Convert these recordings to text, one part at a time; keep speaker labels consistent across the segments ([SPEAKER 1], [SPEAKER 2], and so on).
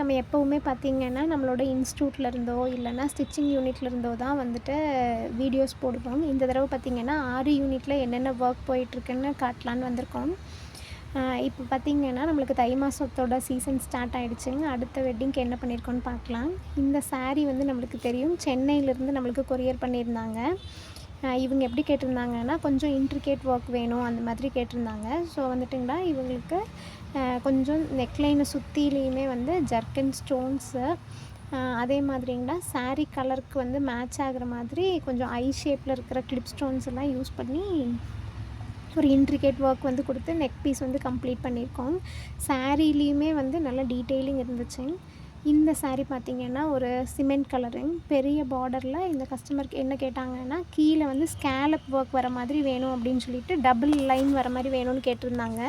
[SPEAKER 1] நம்ம எப்போவுமே பார்த்திங்கன்னா நம்மளோட இன்ஸ்டியூட்லேருந்தோ இல்லைனா ஸ்டிச்சிங் யூனிட்லேருந்தோ தான் வந்துட்டு வீடியோஸ் போடுவோம். இந்த தடவை பார்த்திங்கன்னா 6 யூனிட்டில் என்னென்ன ஒர்க் போயிட்டுருக்குன்னு காட்டலான்னு வந்திருக்கோம். இப்போ பார்த்திங்கன்னா நம்மளுக்கு தை மாதத்தோட சீசன் ஸ்டார்ட் ஆகிடுச்சுங்க. அடுத்த வெட்டிங்க்கு என்ன பண்ணியிருக்கோன்னு பார்க்கலாம். இந்த சாரீ வந்து நம்மளுக்கு தெரியும், சென்னையிலேருந்து நம்மளுக்கு கொரியர் பண்ணியிருந்தாங்க. இவங்க எப்படி கேட்டிருந்தாங்கன்னா, கொஞ்சம் இன்ட்ரிகேட் ஒர்க் வேணும் அந்த மாதிரி கேட்டிருந்தாங்க. ஸோ வந்துட்டுங்களா இவங்களுக்கு கொஞ்சம் நெக்லைனை சுற்றிலையுமே வந்து ஜர்க்கன் ஸ்டோன்ஸு, அதே மாதிரிங்களா சாரீ கலருக்கு வந்து மேட்ச் ஆகிற மாதிரி கொஞ்சம் ஐ ஷேப்பில் இருக்கிற கிளிப் ஸ்டோன்ஸ் எல்லாம் யூஸ் பண்ணி ஒரு இன்ட்ரிகேட் ஒர்க் வந்து கொடுத்து நெக் பீஸ் வந்து கம்ப்ளீட் பண்ணியிருக்கோம். சாரீலேயுமே வந்து நல்ல டீட்டெயிலிங் இருந்துச்சு. இந்த சாரீ பார்த்திங்கன்னா ஒரு சிமெண்ட் கலருங்க, பெரிய பார்டரில். இந்த கஸ்டமருக்கு என்ன கேட்டாங்கன்னா, கீழே வந்து ஸ்கேலப் ஒர்க் வர மாதிரி வேணும் அப்படின்னு சொல்லிட்டு டபுள் லைன் வர மாதிரி வேணும்னு கேட்டிருந்தாங்க.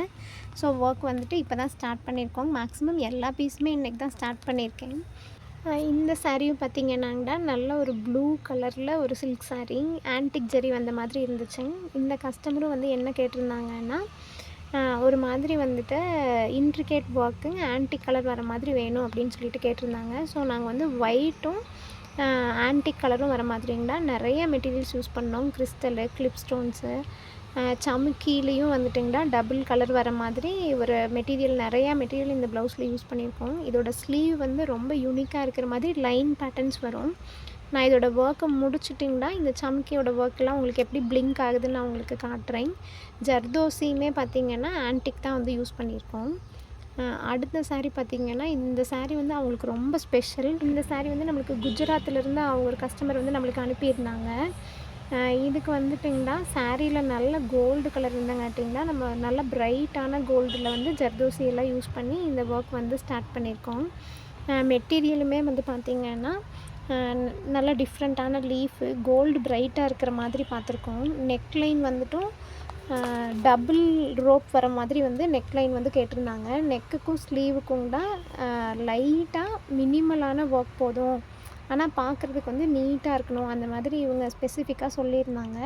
[SPEAKER 1] ஸோ ஒர்க் வந்துட்டு இப்போ தான் ஸ்டார்ட் பண்ணியிருக்கோம். மேக்ஸிமம் எல்லா பீஸுமே இன்றைக்கி தான் ஸ்டார்ட் பண்ணியிருக்கேன். இந்த சாரியும் பார்த்திங்கன்னாங்கடா நல்ல ஒரு ப்ளூ கலரில் ஒரு சில்க் சாரீ, ஆன்டிக் ஜெரி வந்த மாதிரி இருந்துச்சுங்க. இந்த கஸ்டமரும் வந்து என்ன கேட்டிருந்தாங்கன்னா, ஒரு மாதிரி வந்துட்டு இன்ட்ரிகேட் ஒர்க்குங்க ஆன்டிக் கலர் வர மாதிரி வேணும் அப்படின்னு சொல்லிட்டு கேட்டிருந்தாங்க. ஸோ நாங்கள் வந்து ஒயிட்டும் ஆன்டிக் கலரும் வர மாதிரிங்களா நிறைய மெட்டீரியல்ஸ் யூஸ் பண்ணோம். கிறிஸ்டலு, கிளிப் ஸ்டோன்ஸு, சமுக்கிலையும் வந்துட்டுங்களா டபுள் கலர் வர மாதிரி ஒரு மெட்டீரியல், நிறையா மெட்டீரியல் இந்த ப்ளவுஸில் யூஸ் பண்ணியிருக்கோம். இதோட ஸ்லீவ் வந்து ரொம்ப யூனிக்காக இருக்கிற மாதிரி லைன் பேட்டர்ன்ஸ் வரும். நான் இதோட ஒர்க்கை முடிச்சுட்டிங்கன்னா இந்த சமுக்கியோட ஒர்க்கெலாம் உங்களுக்கு எப்படி பிளிங்க் ஆகுதுன்னு நான் உங்களுக்கு காட்டுறேன். ஜர்தோசியுமே பார்த்திங்கன்னா ஆன்டிக் தான் வந்து யூஸ் பண்ணியிருக்கோம். அடுத்த சாரீ பார்த்திங்கன்னா, இந்த சாரீ வந்து அவங்களுக்கு ரொம்ப ஸ்பெஷல். இந்த சாரீ வந்து நம்மளுக்கு குஜராத்திலேருந்து அவங்க ஒரு கஸ்டமர் வந்து நம்மளுக்கு அனுப்பியிருந்தாங்க. இதுக்கு வந்துட்டுங்களா சாரியில் நல்ல கோல்டு கலர் இருந்தங்காட்டிங்களா நம்ம நல்ல பிரைட்டான கோல்டில் வந்து ஜர்தோசியெல்லாம் யூஸ் பண்ணி இந்த ஒர்க் வந்து ஸ்டார்ட் பண்ணியிருக்கோம். மெட்டீரியலுமே வந்து பார்த்திங்கன்னா நல்ல டிஃப்ரெண்ட்டான லீஃபு, கோல்டு பிரைட்டாக இருக்கிற மாதிரி பார்த்துருக்கோம். நெக்லைன் வந்துட்டும் டபுள் ரோப் வர மாதிரி வந்து நெக்லைன் வந்து கேட்டிருந்தாங்க. நெக்குக்கும் ஸ்லீவுக்கும் தான் லைட்டாக மினிமலான ஒர்க் போதும், ஆனால் பார்க்குறதுக்கு வந்து நீட்டாக இருக்கணும் அந்த மாதிரி இவங்க ஸ்பெசிஃபிக்காக சொல்லியிருந்தாங்க.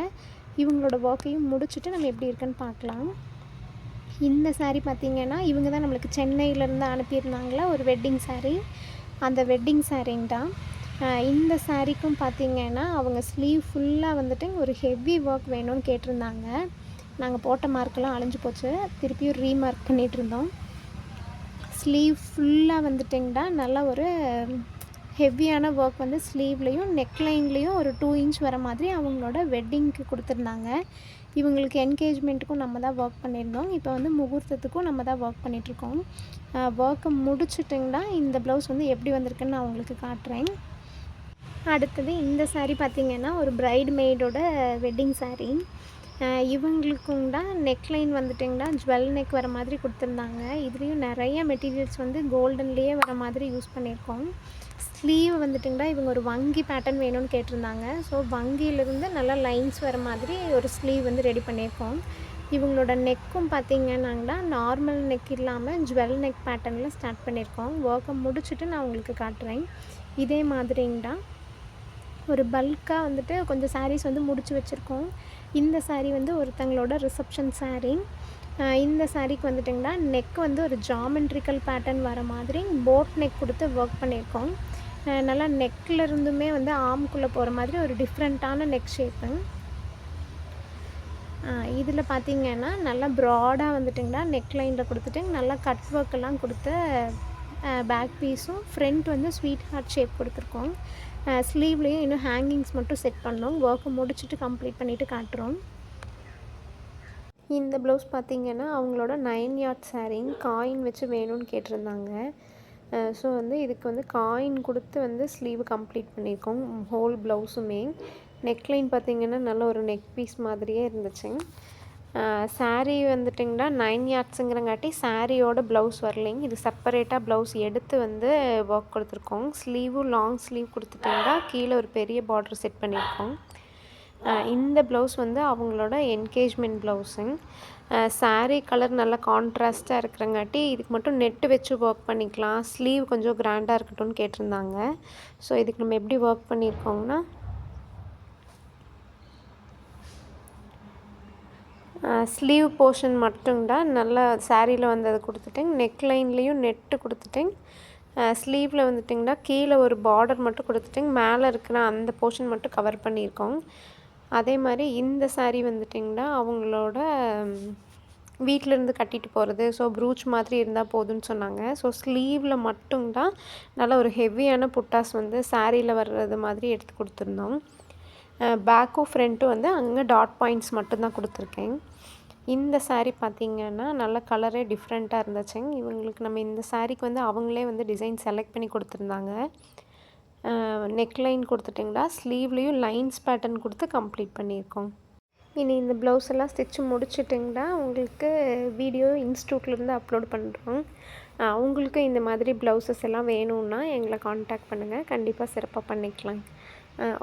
[SPEAKER 1] இவங்களோட ஒர்க்கையும் முடிச்சுட்டு நம்ம எப்படி இருக்குன்னு பார்க்கலாம். இந்த சாரீ பார்த்திங்கன்னா இவங்க தான் நம்மளுக்கு சென்னையிலேருந்து அனுப்பியிருந்தாங்களா ஒரு வெட்டிங் சாரீ, அந்த வெட்டிங் சாரீங்க தான். இந்த சாரீக்கும் பார்த்திங்கன்னா அவங்க ஸ்லீவ் ஃபுல்லாக வந்துட்டு ஒரு ஹெவி ஒர்க் வேணும்னு கேட்டிருந்தாங்க. நாங்கள் போட்ட மார்க்கெல்லாம் அழிஞ்சு போச்சு, திருப்பியும் ரீமார்க் பண்ணிகிட்ருந்தோம். ஸ்லீவ் ஃபுல்லாக வந்துட்டிங்கடா நல்லா ஒரு ஹெவியான ஒர்க் வந்து ஸ்லீவ்லேயும் நெக்லைன்லேயும் ஒரு 2 இன்ச் வர மாதிரி அவங்களோட வெட்டிங்க்கு கொடுத்துருந்தாங்க. இவங்களுக்கு என்கேஜ்மெண்ட்டுக்கும் நம்ம தான் ஒர்க் பண்ணியிருந்தோம். இப்போ வந்து முகூர்த்தத்துக்கும் நம்ம தான் ஒர்க் பண்ணிகிட்ருக்கோம். ஒர்க்கை முடிச்சுட்டிங்கன்னா இந்த ப்ளவுஸ் வந்து எப்படி வந்திருக்குன்னு நான் உங்களுக்கு காட்டுறேன். அடுத்தது இந்த சாரீ பார்த்திங்கன்னா ஒரு பிரைட் மெய்டோட வெட்டிங் சாரீ. இவங்களுக்கும் தான் நெக்லைன் வந்துட்டுங்கடா ஜுவல் நெக் வர மாதிரி கொடுத்துருந்தாங்க. இதுலேயும் நிறைய மெட்டீரியல்ஸ் வந்து கோல்டன்லேயே வர மாதிரி யூஸ் பண்ணியிருக்கோம். ஸ்லீவ் வந்துட்டுங்கடா இவங்க ஒரு வங்கி பேட்டர்ன் வேணும்னு கேட்டிருந்தாங்க. ஸோ வங்கியிலேருந்து நல்லா லைன்ஸ் வர மாதிரி ஒரு ஸ்லீவ் வந்து ரெடி பண்ணியிருக்கோம். இவங்களோட நெக்கும் பார்த்திங்கன்னாங்கடா நார்மல் நெக் இல்லாமல் ஜுவல் நெக் பேட்டர்னில் ஸ்டார்ட் பண்ணியிருக்கோம். ஒர்க்கை முடிச்சுட்டு நான் உங்களுக்கு காட்டுறேன். இதே மாதிரிங்கடா ஒரு பல்காக வந்துட்டு கொஞ்சம் சாரீஸ் வந்து முடிச்சு வச்சுருக்கோம். இந்த சாரீ வந்து ஒருத்தங்களோட ரிசப்ஷன் சாரீ. இந்த சாரீக்கு வந்துட்டுங்கன்னா நெக் வந்து ஒரு ஜாமெண்ட்ரிக்கல் பேட்டர்ன் வர மாதிரி போட் நெக் கொடுத்து ஒர்க் பண்ணியிருக்கோம். நல்லா நெக்கில் இருந்துமே வந்து ஆம்குள்ளே போகிற மாதிரி ஒரு டிஃப்ரெண்ட்டான நெக் ஷேப்பு. இதில் பார்த்திங்கன்னா நல்லா ப்ராடாக வந்துட்டுங்கன்னா நெக் லைனில் கொடுத்துட்டு நல்லா கட் ஒர்க்கெல்லாம் கொடுத்து பேக் பீஸும் ஃப்ரண்ட் வந்து ஸ்வீட் ஹார்ட் ஷேப் கொடுத்துருக்கோம். ஸ்லீவ்லேயும் இன்னும் ஹேங்கிங்ஸ் மட்டும் செட் பண்ணோம். ஒர்க்கை முடிச்சுட்டு கம்ப்ளீட் பண்ணிவிட்டு காட்டுறோம். இந்த ப்ளவுஸ் பார்த்திங்கன்னா அவங்களோட 9 யார்ட் சாரீங்க, காயின் வச்சு வேணும்னு கேட்டிருந்தாங்க. ஸோ வந்து இதுக்கு வந்து காயின் கொடுத்து வந்து ஸ்லீவ் கம்ப்ளீட் பண்ணியிருக்கோம். ஹோல் ப்ளவுஸுமே நெக்லைன் பார்த்திங்கன்னா நல்ல ஒரு நெக் பீஸ் மாதிரியே இருந்துச்சுங்க. சாரீ வந்துட்டிங்கன்னா 9 யார்ட்ஸுங்கிறங்காட்டி சாரியோட ப்ளவுஸ் வரலைங்க. இது செப்பரேட்டாக ப்ளவுஸ் எடுத்து வந்து ஒர்க் கொடுத்துருக்கோம். ஸ்லீவும் லாங் ஸ்லீவ் கொடுத்துட்டிங்கன்னா கீழே ஒரு பெரிய பார்டர் செட் பண்ணியிருக்கோம். இந்த ப்ளவுஸ் வந்து அவங்களோட என்கேஜ்மெண்ட் ப்ளவுஸுங்க. சாரீ கலர் நல்லா கான்ட்ராஸ்ட்டாக இருக்கிறங்காட்டி இதுக்கு மட்டும் நெட்டு வச்சு ஒர்க் பண்ணிக்கலாம், ஸ்லீவ் கொஞ்சம் கிராண்டாக இருக்கட்டும்னு கேட்டிருந்தாங்க. ஸோ இதுக்கு நம்ம எப்படி ஒர்க் பண்ணியிருக்கோங்கன்னா ஸ்லீவ் போர்ஷன் மட்டும்தான் நல்லா சாரியில் வந்து அதை கொடுத்துட்டேங்க. Neck லைன்லேயும் net கொடுத்துட்டேங்க.
[SPEAKER 2] ஸ்லீவில் வந்துட்டிங்கன்னா கீழே ஒரு பார்டர் மட்டும் கொடுத்துட்டிங்க, மேலே இருக்கிற அந்த போர்ஷன் மட்டும் கவர் பண்ணியிருக்கோம். அதே மாதிரி இந்த saree வந்துட்டிங்கன்னா அவங்களோட வீட்டிலேருந்து கட்டிட்டு போகிறது, ஸோ ப்ரூச் மாதிரி இருந்தால் போதும்னு சொன்னாங்க. ஸோ ஸ்லீவில் மட்டும்தான் நல்ல ஒரு ஹெவியான புட்டாஸ் வந்து சாரியில் வர்றது மாதிரி எடுத்து கொடுத்துருந்தோம். பேக்கும் ஃப்ரண்ட்டும் வந்து அங்கே டாட் பாயிண்ட்ஸ் மட்டும்தான் கொடுத்துருக்கேன். இந்த saree பார்த்திங்கன்னா நல்ல கலரே டிஃப்ரெண்ட்டாக இருந்துச்சுங்க. இவங்களுக்கு நம்ம இந்த சாரீக்கு வந்து அவங்களே வந்து டிசைன் செலக்ட் பண்ணி கொடுத்துருந்தாங்க. நெக்லைன் கொடுத்துட்டிங்களா, ஸ்லீவ்லேயும் லைன்ஸ் பேட்டர்ன் கொடுத்து கம்ப்ளீட் பண்ணியிருக்கோம். இனி இந்த ப்ளவுஸ் எல்லாம் ஸ்டிச் முடிச்சிட்டிங்கன்னா உங்களுக்கு வீடியோ இன்ஸ்டியூட்லேருந்து அப்லோட் பண்ணுறோம். உங்களுக்கு இந்த மாதிரி ப்ளவுஸஸ் எல்லாம் வேணும்னா எங்களை காண்டாக்ட் பண்ணுங்கள், கண்டிப்பாக சிறப்பாக பண்ணிக்கலாம்.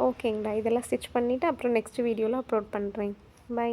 [SPEAKER 2] ஓகேங்களா, இதெல்லாம் ஸ்டிச் பண்ணிவிட்டு அப்புறம் நெக்ஸ்ட் வீடியோவில் அப்லோட் பண்ணுறேன். பை.